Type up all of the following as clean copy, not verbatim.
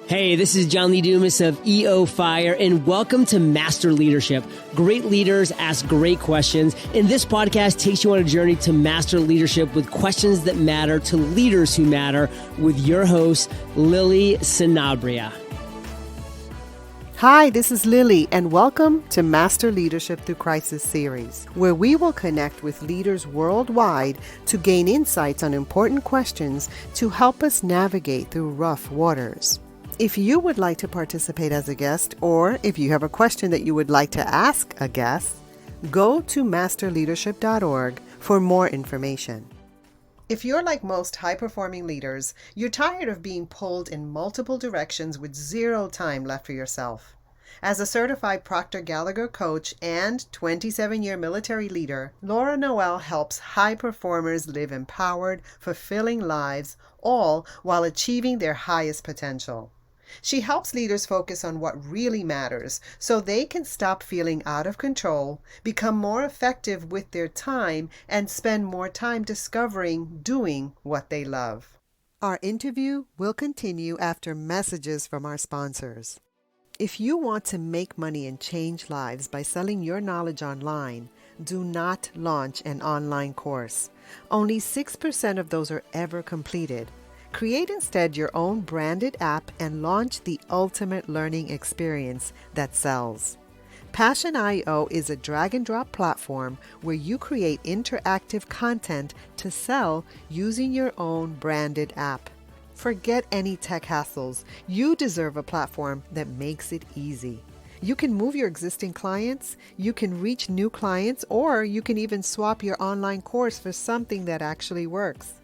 Hey, this is John Lee Dumas of EO Fire, and welcome to Master Leadership. Great leaders ask great questions, and this podcast takes you on a journey to master leadership with questions that matter to leaders who matter with your host, Lily Sanabria. Hi, this is Lily, and welcome to Master Leadership Through Crisis series, where we will connect with leaders worldwide to gain insights on important questions to help us navigate through rough waters. If you would like to participate as a guest, or if you have a question that you would like to ask a guest, go to masterleadership.org for more information. If you're like most high-performing leaders, you're tired of being pulled in multiple directions with zero time left for yourself. As a certified ProctorGallagher Coach and 27-year military leader, Noel helps high performers live empowered, fulfilling lives, all while achieving their highest potential. She helps leaders focus on what really matters so they can stop feeling out of control, become more effective with their time, and spend more time doing what they love. Our interview will continue after messages from our sponsors. If you want to make money and change lives by selling your knowledge online, do not launch an online course. Only 6% of those are ever completed. Create instead your own branded app and launch the ultimate learning experience that sells. Passion.io is a drag-and-drop platform where you create interactive content to sell using your own branded app. Forget any tech hassles. You deserve a platform that makes it easy. You can move your existing clients, you can reach new clients, or you can even swap your online course for something that actually works.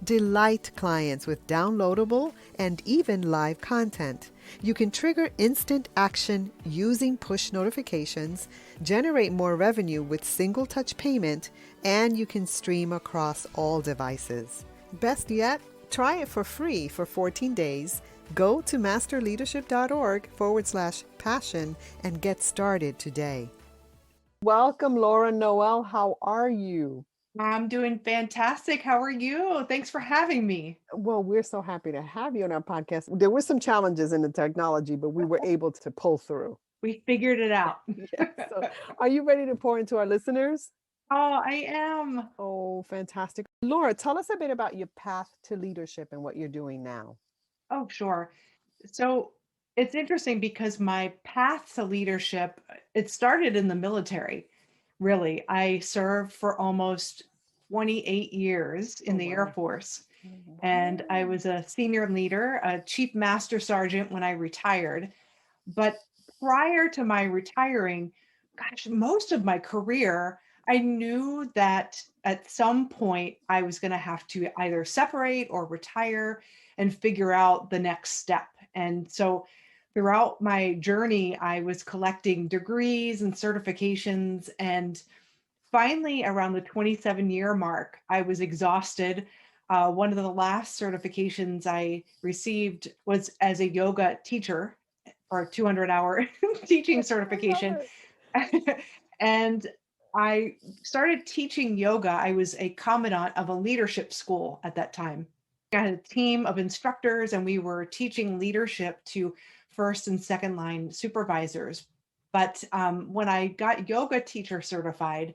Delight clients with downloadable and even live content. You can trigger instant action using push notifications, generate more revenue with single touch payment, and you can stream across all devices. Best yet, try it for free for 14 days. Go to masterleadership.org/passion and get started today. Welcome, Laura Noel. How are you? I'm doing fantastic. How are you? Thanks for having me. Well, we're so happy to have you on our podcast. There were some challenges in the technology, but we were able to pull through. We figured it out. Yeah, so are you ready to pour into our listeners? Oh, I am. Oh, fantastic. Laura, tell us a bit about your path to leadership and what you're doing now. Oh, sure. So it's interesting because my path to leadership, it started in the military. Really, I served for almost 28 years in the Air Force. And I was a senior leader, a chief master sergeant when I retired. But prior to my retiring, gosh, most of my career, I knew that at some point I was going to have to either separate or retire and figure out the next step. And so throughout my journey, I was collecting degrees and certifications. And finally, around the 27-year mark, I was exhausted. One of the last certifications I received was as a yoga teacher, or a 200-hour teaching certification. And I started teaching yoga. I was a commandant of a leadership school at that time. I had a team of instructors, and we were teaching leadership to first and second line supervisors. But when I got yoga teacher certified,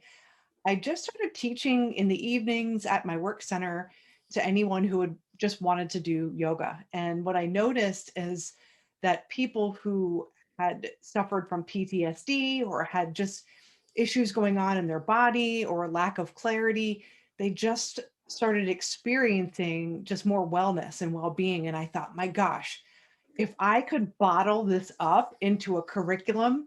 I just started teaching in the evenings at my work center to anyone who had just wanted to do yoga. And what I noticed is that people who had suffered from PTSD or had just issues going on in their body or lack of clarity, they just started experiencing just more wellness and well-being. And I thought, my gosh, if I could bottle this up into a curriculum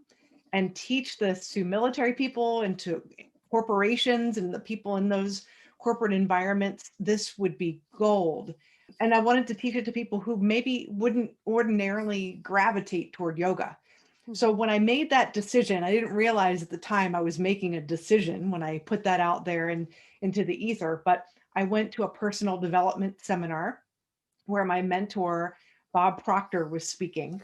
and teach this to military people and to corporations and the people in those corporate environments, this would be gold. And I wanted to teach it to people who maybe wouldn't ordinarily gravitate toward yoga. So when I made that decision, I didn't realize at the time I was making a decision when I put that out there and into the ether, but I went to a personal development seminar where my mentor, Bob Proctor, was speaking.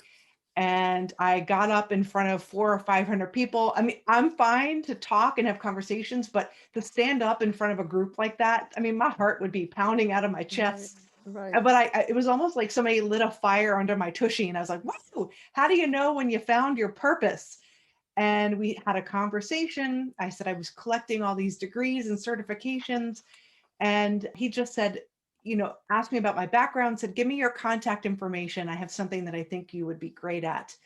And I got up in front of 400 or 500 people. I mean, I'm fine to talk and have conversations, but to stand up in front of a group like that, I mean, my heart would be pounding out of my chest. Right. But it was almost like somebody lit a fire under my tushy, and I was like, "Whoa, how do you know when you found your purpose?" And we had a conversation. I said I was collecting all these degrees and certifications, and he just said, asked me about my background, said, "Give me your contact information. I have something that I think you would be great at."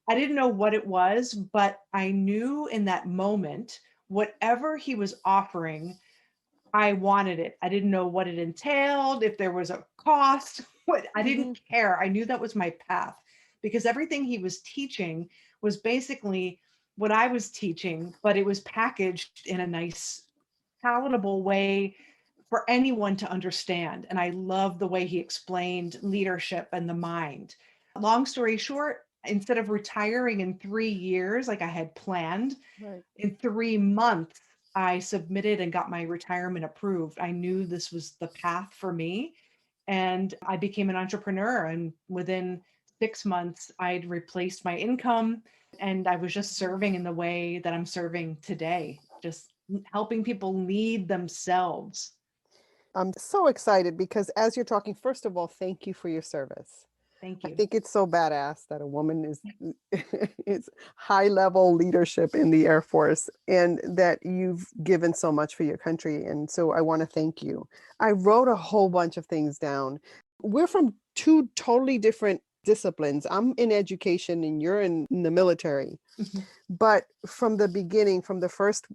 I didn't know what it was, but I knew in that moment, whatever he was offering, I wanted it. I didn't know what it entailed, if there was a cost, what I Hmm. didn't care. I knew that was my path because everything he was teaching was basically what I was teaching, but it was packaged in a nice, palatable way for anyone to understand. And I love the way he explained leadership and the mind. Long story short, instead of retiring in 3 years like I had planned, Right. in 3 months, I submitted and got my retirement approved. I knew this was the path for me. And I became an entrepreneur. And within 6 months, I'd replaced my income. And I was just serving in the way that I'm serving today, just helping people lead themselves. I'm so excited because as you're talking, first of all, thank you for your service. Thank I you. think it's so badass that a woman is is high level leadership in the Air Force and that you've given so much for your country. And so I want to thank you. I wrote a whole bunch of things down. We're from two totally different disciplines. I'm in education and you're in the military. Mhm. But from the beginning, from the first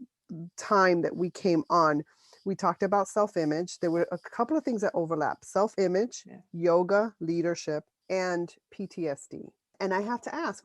time that we came on, we talked about self-image. There were a couple of things that overlap: self-image, Yeah. yoga, leadership, and PTSD. And I have to ask,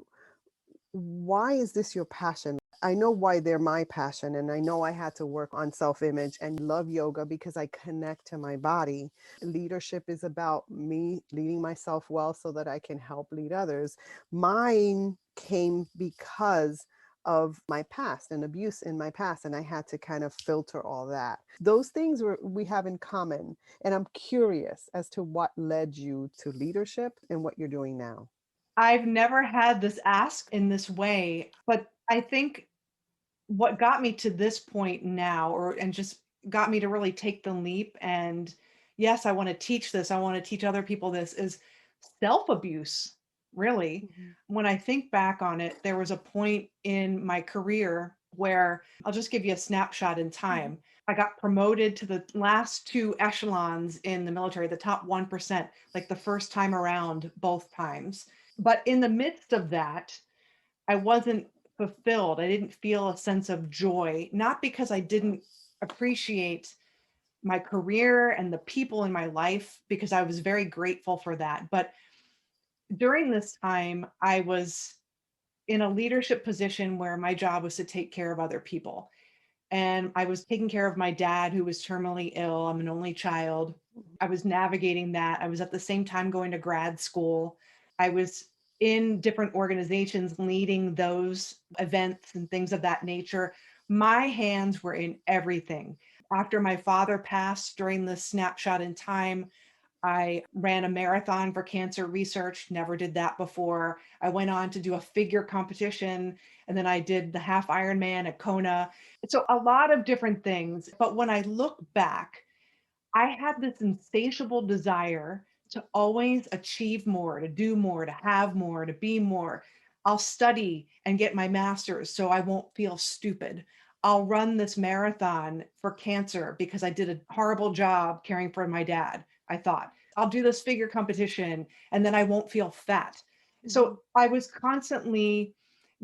why is this your passion? I know why they're my passion, and I know I had to work on self-image and love yoga because I connect to my body. Leadership is about me leading myself well so that I can help lead others. Mine came because of my past and abuse in my past, and I had to kind of filter all that. Those things we have in common, and I'm curious as to what led you to leadership and what you're doing now. I've never had this ask in this way, but I think what got me to this point now, and just got me to really take the leap, and yes, I want to teach this, I want to teach other people this, is self-abuse. Really, Mhm. when I think back on it, there was a point in my career where, I'll just give you a snapshot in Mhm. time. I got promoted to the last two echelons in the military, the top 1%, like the first time around both times. But in the midst of that, I wasn't fulfilled. I didn't feel a sense of joy, not because I didn't appreciate my career and the people in my life, because I was very grateful for that. But during this time, I was in a leadership position where my job was to take care of other people. And I was taking care of my dad, who was terminally ill. I'm an only child. I was navigating that. I was at the same time going to grad school. I was in different organizations leading those events and things of that nature. My hands were in everything. After my father passed during the snapshot in time, I ran a marathon for cancer research, never did that before. I went on to do a figure competition, and then I did the half Ironman at Kona. So a lot of different things. But when I look back, I had this insatiable desire to always achieve more, to do more, to have more, to be more. I'll study and get my master's so I won't feel stupid. I'll run this marathon for cancer because I did a horrible job caring for my dad, I thought. I'll do this figure competition and then I won't feel fat. So Mhm. I was constantly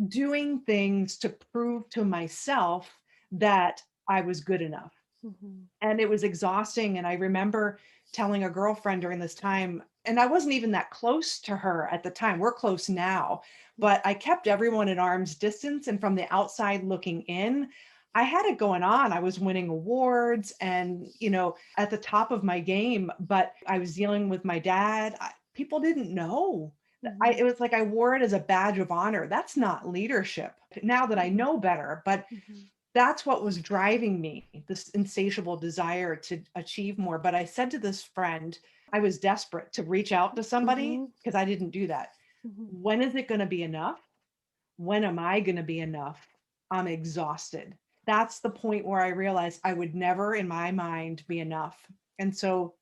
doing things to prove to myself that I was good enough, Mhm. and it was exhausting. And I remember telling a girlfriend during this time, and I wasn't even that close to her at the time. We're close now, but I kept everyone at arm's distance. And from the outside looking in, I had it going on. I was winning awards and, at the top of my game, but I was dealing with my dad. People didn't know. It Mhm. was like I wore it as a badge of honor. That's not leadership now that I Mhm. know better. But Mhm. that's what was driving me, this insatiable desire to achieve more. But I said to this friend, I was desperate to reach out to somebody Mhm. because I didn't do that. Mhm. When is it going to be enough? When am I going to be enough? I'm exhausted. That's the point where I realized I would never in my mind be enough. And so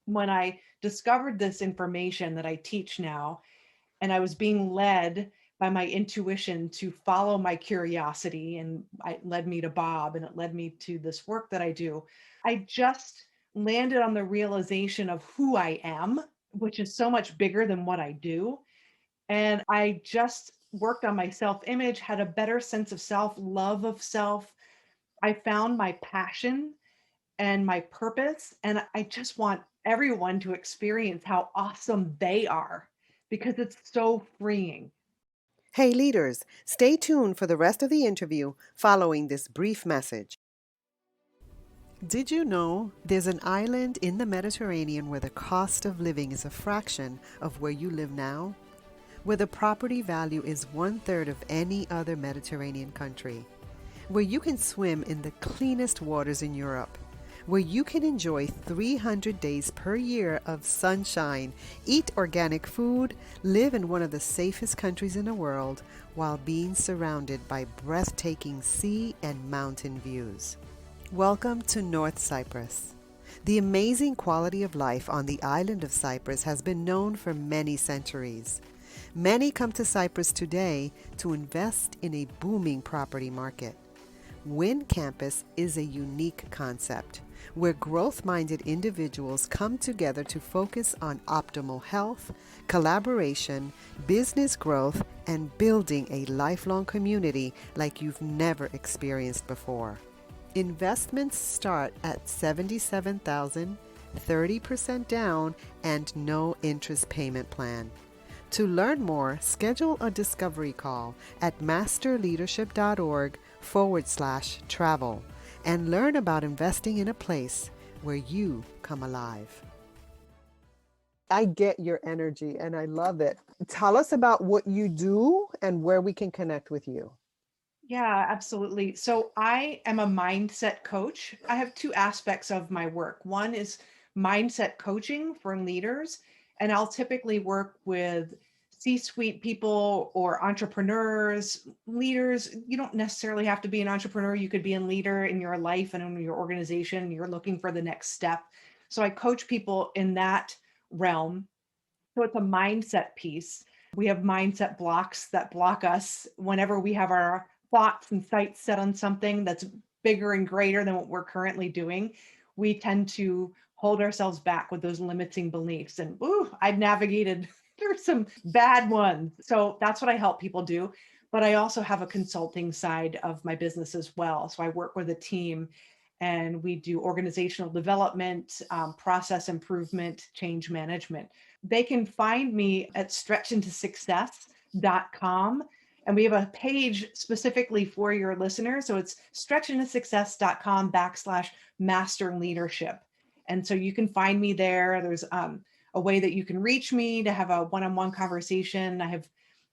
when I discovered this information that I teach now, and I was being led by my intuition to follow my curiosity, and it led me to Bob, and it led me to this work that I do. I just landed on the realization of who I am, which is so much bigger than what I do. And I just worked on my self image, had a better sense of self, love of self. I found my passion and my purpose. And I just want everyone to experience how awesome they are because it's so freeing. Hey, leaders, stay tuned for the rest of the interview following this brief message. Did you know there's an island in the Mediterranean where the cost of living is a fraction of where you live now? Where the property value is 1/3 of any other Mediterranean country? Where you can swim in the cleanest waters in Europe? Where you can enjoy 300 days per year of sunshine, eat organic food, live in one of the safest countries in the world, while being surrounded by breathtaking sea and mountain views? Welcome to North Cyprus. The amazing quality of life on the island of Cyprus has been known for many centuries. Many come to Cyprus today to invest in a booming property market. Wind Campus is a unique concept where growth-minded individuals come together to focus on optimal health, collaboration, business growth, and building a lifelong community like you've never experienced before. Investments start at $77,000, 30% down, and no interest payment plan. To learn more, schedule a discovery call at masterleadership.org/travel and learn about investing in a place where you come alive. I get your energy and I love it. Tell us about what you do and where we can connect with you. Yeah, absolutely. So I am a mindset coach. I have two aspects of my work. One is mindset coaching for leaders, and I'll typically work with C-suite people or entrepreneurs, leaders. You don't necessarily have to be an entrepreneur. You could be a leader in your life and in your organization. You're looking for the next step. So I coach people in that realm. So it's a mindset piece. We have mindset blocks that block us whenever we have our thoughts and sights set on something that's bigger and greater than what we're currently doing. We tend to hold ourselves back with those limiting beliefs. And I've navigated through some bad ones. So that's what I help people do. But I also have a consulting side of my business as well. So I work with a team and we do organizational development, process improvement, change management. They can find me at stretchintosuccess.com. And we have a page specifically for your listeners. So it's stretchintosuccess.com/master leadership. And so you can find me there. There's a way that you can reach me to have a one-on-one conversation. I have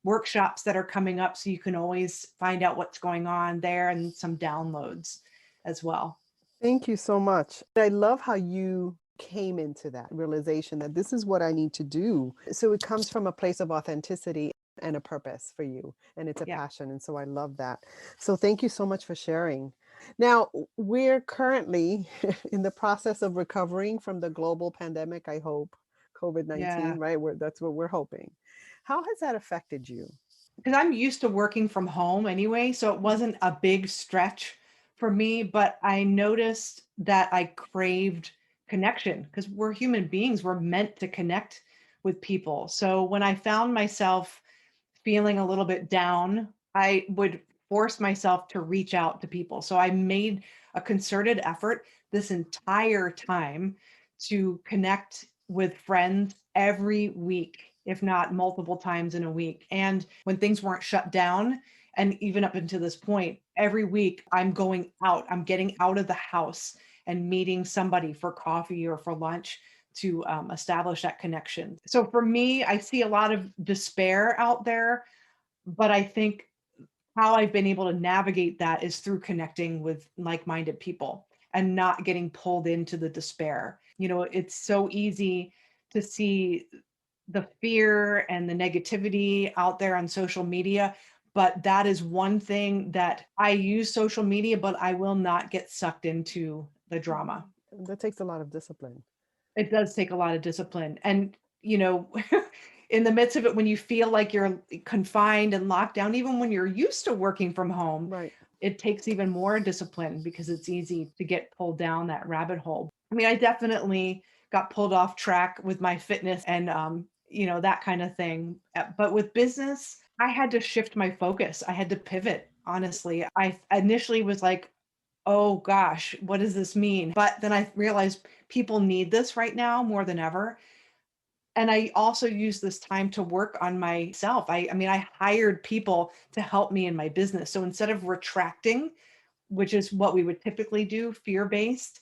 workshops that are coming up, so you can always find out what's going on there and some downloads as well. Thank you so much. I love how you came into that realization that this is what I need to do. So it comes from a place of authenticity and a purpose for you, and it's a passion. And so I love that. So thank you so much for sharing. Now, we're currently in the process of recovering from the global pandemic, I hope, COVID-19, right? That's what we're hoping. How has that affected you? Because I'm used to working from home anyway, so it wasn't a big stretch for me, but I noticed that I craved connection because we're human beings. We're meant to connect with people. So when I found myself feeling a little bit down, I would force myself to reach out to people. So I made a concerted effort this entire time to connect with friends every week, if not multiple times in a week. And when things weren't shut down, and even up until this point, every week I'm going out, I'm getting out of the house and meeting somebody for coffee or for lunch to establish that connection. So for me, I see a lot of despair out there, but I think how I've been able to navigate that is through connecting with like-minded people and not getting pulled into the despair. You know, it's so easy to see the fear and the negativity out there on social media, but that is one thing that I use social media, but I will not get sucked into the drama. That takes a lot of discipline. It does take a lot of discipline. And, in the midst of it, when you feel like you're confined and locked down, even when you're used to working from home, Right. it takes even more discipline because it's easy to get pulled down that rabbit hole. I mean, I definitely got pulled off track with my fitness and, that kind of thing. But with business, I had to shift my focus. I had to pivot. Honestly, I initially was like, oh gosh, what does this mean? But then I realized people need this right now more than ever. And I also use this time to work on myself. I mean, I hired people to help me in my business. So instead of retracting, which is what we would typically do, fear-based,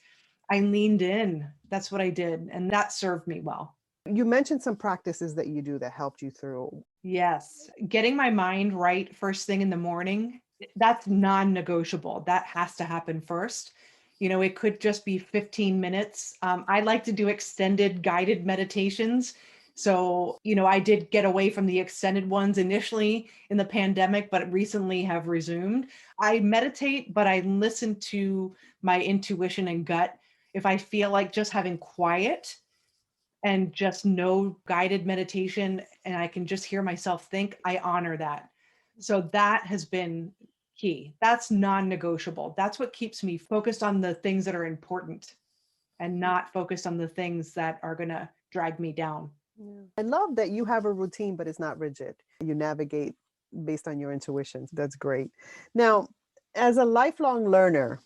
I leaned in. That's what I did. And that served me well. You mentioned some practices that you do that helped you through. Yes. Getting my mind right first thing in the morning, that's non-negotiable. That has to happen first. It could just be 15 minutes. I like to do extended guided meditations. So, I did get away from the extended ones initially in the pandemic, but recently have resumed. I meditate, but I listen to my intuition and gut. If I feel like just having quiet and just no guided meditation and I can just hear myself think, I honor that. So that has been key. That's non-negotiable. That's what keeps me focused on the things that are important and not focused on the things that are going to drag me down. Yeah. I love that you have a routine, but it's not rigid. You navigate based on your intuitions. That's great. Now, as a lifelong learner,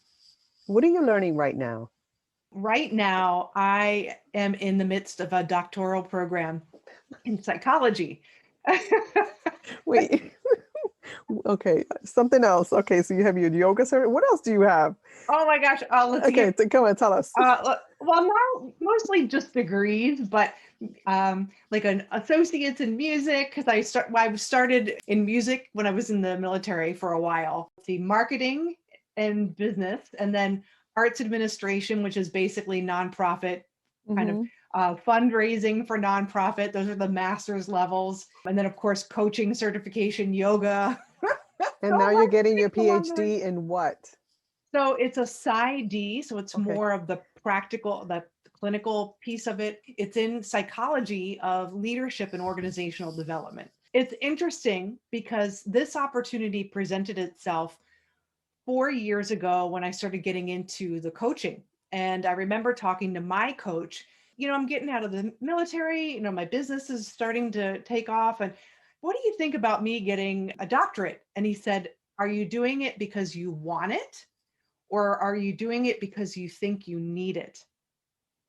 what are you learning right now? Right now, I am in the midst of a doctoral program in psychology. Wait, okay, something else. Okay, so you have your yoga cert. What else do you have? Oh my gosh. Let's Okay, see. come on, tell us. Well, now mostly just degrees, but like an associates in music because I started in music when I was in the military for a while. See, marketing and business, and then arts administration, which is basically nonprofit kind of Hmm. fundraising for nonprofit. Those are the master's levels, and then of course coaching, certification, yoga. And So now you're much getting your things along the way. PhD in what? So it's a PsyD, so it's Okay. more of the practical, the clinical piece of it. It's in psychology of leadership and organizational development. It's interesting because this opportunity presented itself 4 years ago when I started getting into the coaching. And I remember talking to my coach, I'm getting out of the military, my business is starting to take off. And what do you think about me getting a doctorate? And he said, are you doing it because you want it? Or are you doing it because you think you need it?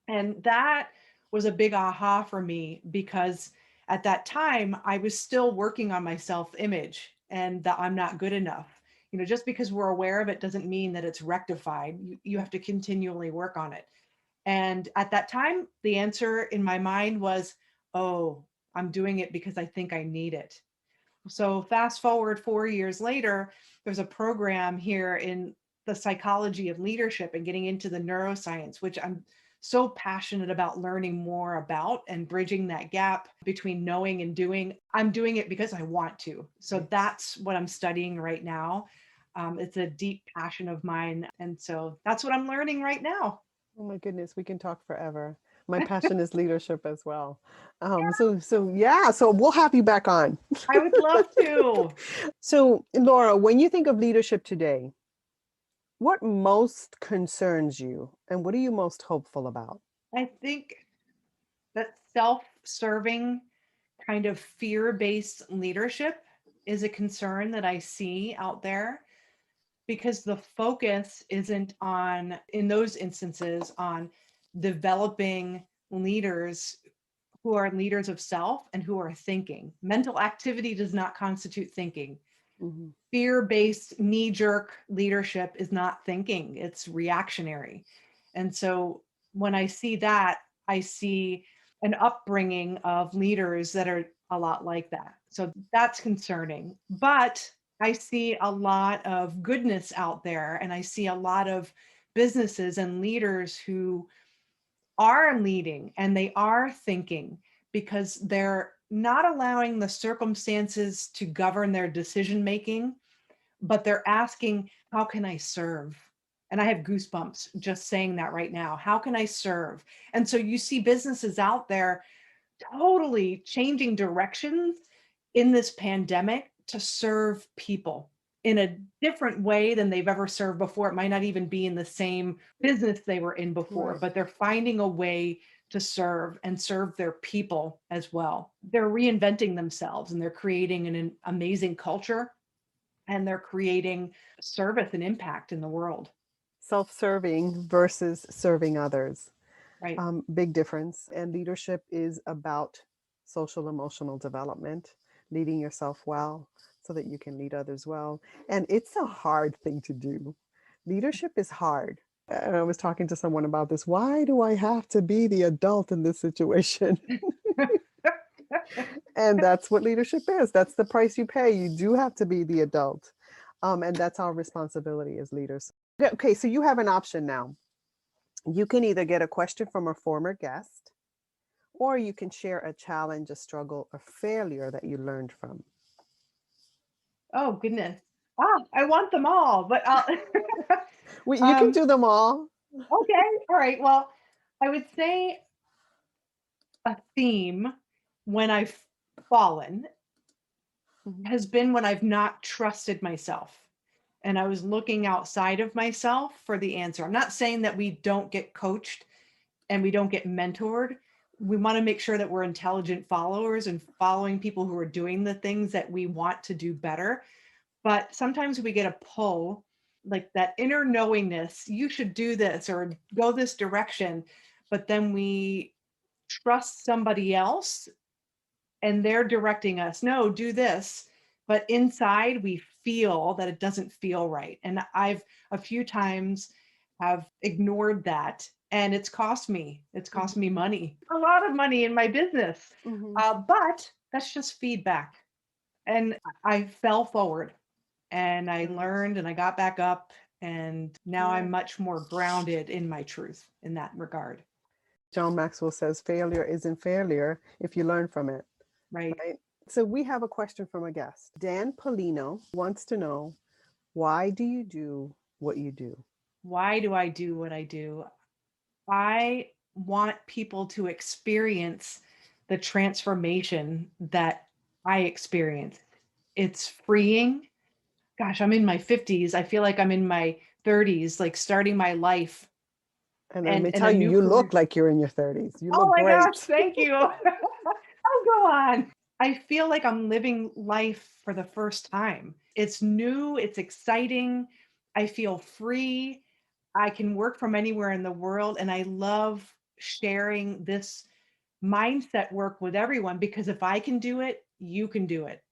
And that was a big aha for me because at that time I was still working on my self-image and that I'm not good enough. Just because we're aware of it doesn't mean that it's rectified. You have to continually work on it. And at that time, the answer in my mind was, oh, I'm doing it because I think I need it. So fast forward 4 years later, there's a program here in the psychology of leadership and getting into the neuroscience, which I'm so passionate about learning more about and bridging that gap between knowing and doing. I'm doing it because I want to. So Right. that's what I'm studying right now. It's a deep passion of mine. And so that's what I'm learning right now. Oh my goodness, we can talk forever. My passion is leadership as well. So yeah, so we'll have you back on. I would love to. So Laura, when you think of leadership today, what most concerns you and what are you most hopeful about? I think that self-serving kind of fear-based leadership is a concern that I see out there because the focus isn't on, in those instances, on developing leaders who are leaders of self and who are thinking. Mental activity does not constitute thinking. Mhm. Fear-based knee-jerk leadership is not thinking, it's reactionary. And so when I see that, I see an upbringing of leaders that are a lot like that. So that's concerning. But I see a lot of goodness out there, and I see a lot of businesses and leaders who are leading and they are thinking because they're not allowing the circumstances to govern their decision making, but they're asking, how can I serve? And I have goosebumps just saying that right now. How can I serve? And so you see businesses out there totally changing directions in this pandemic to serve people in a different way than they've ever served before. It might not even be in the same business they were in before, Right. but they're finding a way to serve and serve their people as well. They're reinventing themselves and they're creating an amazing culture and they're creating service and impact in the world. Self-serving versus serving others. Right. Big difference. And leadership is about social emotional development, leading yourself well so that you can lead others well. And it's a hard thing to do. Leadership is hard. I was talking to someone about this. Why do I have to be the adult in this situation? And that's what leadership is. That's the price you pay. You do have to be the adult. And that's our responsibility as leaders. Okay, so you have an option now. You can either get a question from a former guest, or you can share a challenge, a struggle, a failure that you learned from. Oh, goodness. I want them all, but I'll You can um do them all. okay. All right. Well, I would say a theme when I've fallen Mhm. has been when I've not trusted myself. And I was looking outside of myself for the answer. I'm not saying that we don't get coached and we don't get mentored. We want to make sure that we're intelligent followers and following people who are doing the things that we want to do better. But sometimes we get a pull, like that inner knowingness, you should do this or go this direction. But then we trust somebody else and they're directing us, no, do this. But inside we feel that it doesn't feel right. And I've a few times have ignored that. And it's cost me money, a lot of money in my business. Mhm. But that's just feedback. And I fell forward and I Nice. learned and I got back up. And now Yeah. I'm much more grounded in my truth in that regard. John Maxwell says failure isn't failure if you learn from it, Right. right? So we have a question from a guest. Dan Polino wants to know, why do you do what you do? Why do I do what I do? I want people to experience the transformation that I experienced. It's freeing. Gosh, I'm in my 50s. I feel like I'm in my 30s, like starting my life And let me and tell a you, new you career. look like you're in your 30s. You Oh look my gosh, great. thank you. Oh, go on. I feel like I'm living life for the first time. It's new, it's exciting. I feel free. I can work from anywhere in the world. And I love sharing this mindset work with everyone because if I can do it, you can do it.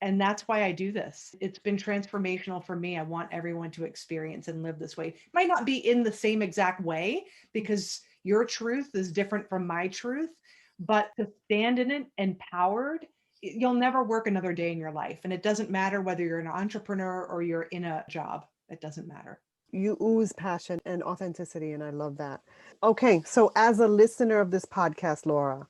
And that's why I do this. It's been transformational for me. I want everyone to experience and live this way. It might not be in the same exact way because your truth is different from my truth, but to stand in it empowered, you'll never work another day in your life. And it doesn't matter whether you're an entrepreneur or you're in a job, it doesn't matter. You ooze passion and authenticity, and I love that. Okay, so as a listener of this podcast, Laura,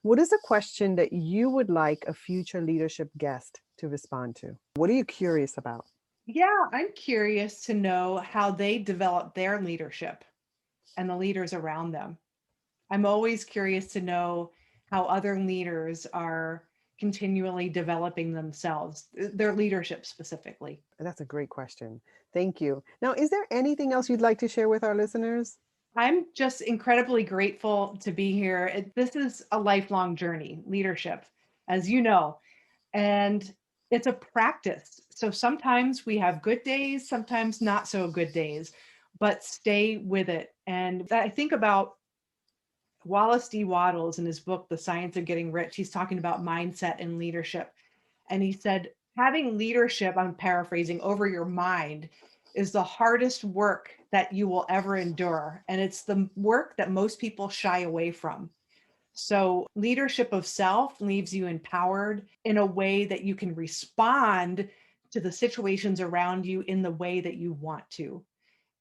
what is a question that you would like a future leadership guest to respond to? What are you curious about? Yeah, I'm curious to know how they develop their leadership and the leaders around them. I'm always curious to know how other leaders are continually developing themselves, their leadership specifically. That's a great question. Thank you. Now, is there anything else you'd like to share with our listeners? I'm just incredibly grateful to be here. This is a lifelong journey, leadership, as you know, and it's a practice. So sometimes we have good days, sometimes not so good days, but stay with it. And I think about Wallace D. Wattles in his book, The Science of Getting Rich. He's talking about mindset and leadership. And he said, having leadership, I'm paraphrasing, over your mind is the hardest work that you will ever endure. And it's the work that most people shy away from. So, leadership of self leaves you empowered in a way that you can respond to the situations around you in the way that you want to.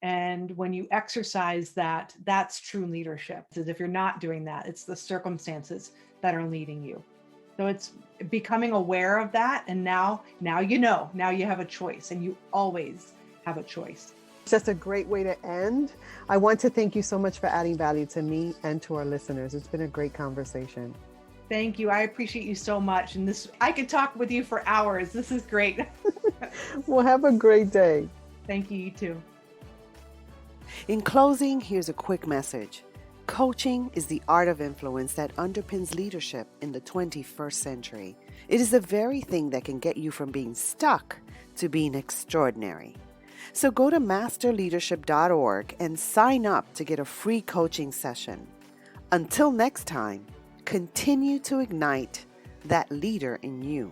And when you exercise that, that's true leadership. Because if you're not doing that, it's the circumstances that are leading you. So it's becoming aware of that. And now you know, now you have a choice and you always have a choice. Just a great way to end. I want to thank you so much for adding value to me and to our listeners. It's been a great conversation. Thank you. I appreciate you so much. And I could talk with you for hours. This is great. Well, have a great day. Thank you. You too. In closing, here's a quick message. Coaching is the art of influence that underpins leadership in the 21st century. It is the very thing that can get you from being stuck to being extraordinary. So go to masterleadership.org and sign up to get a free coaching session. Until next time, continue to ignite that leader in you.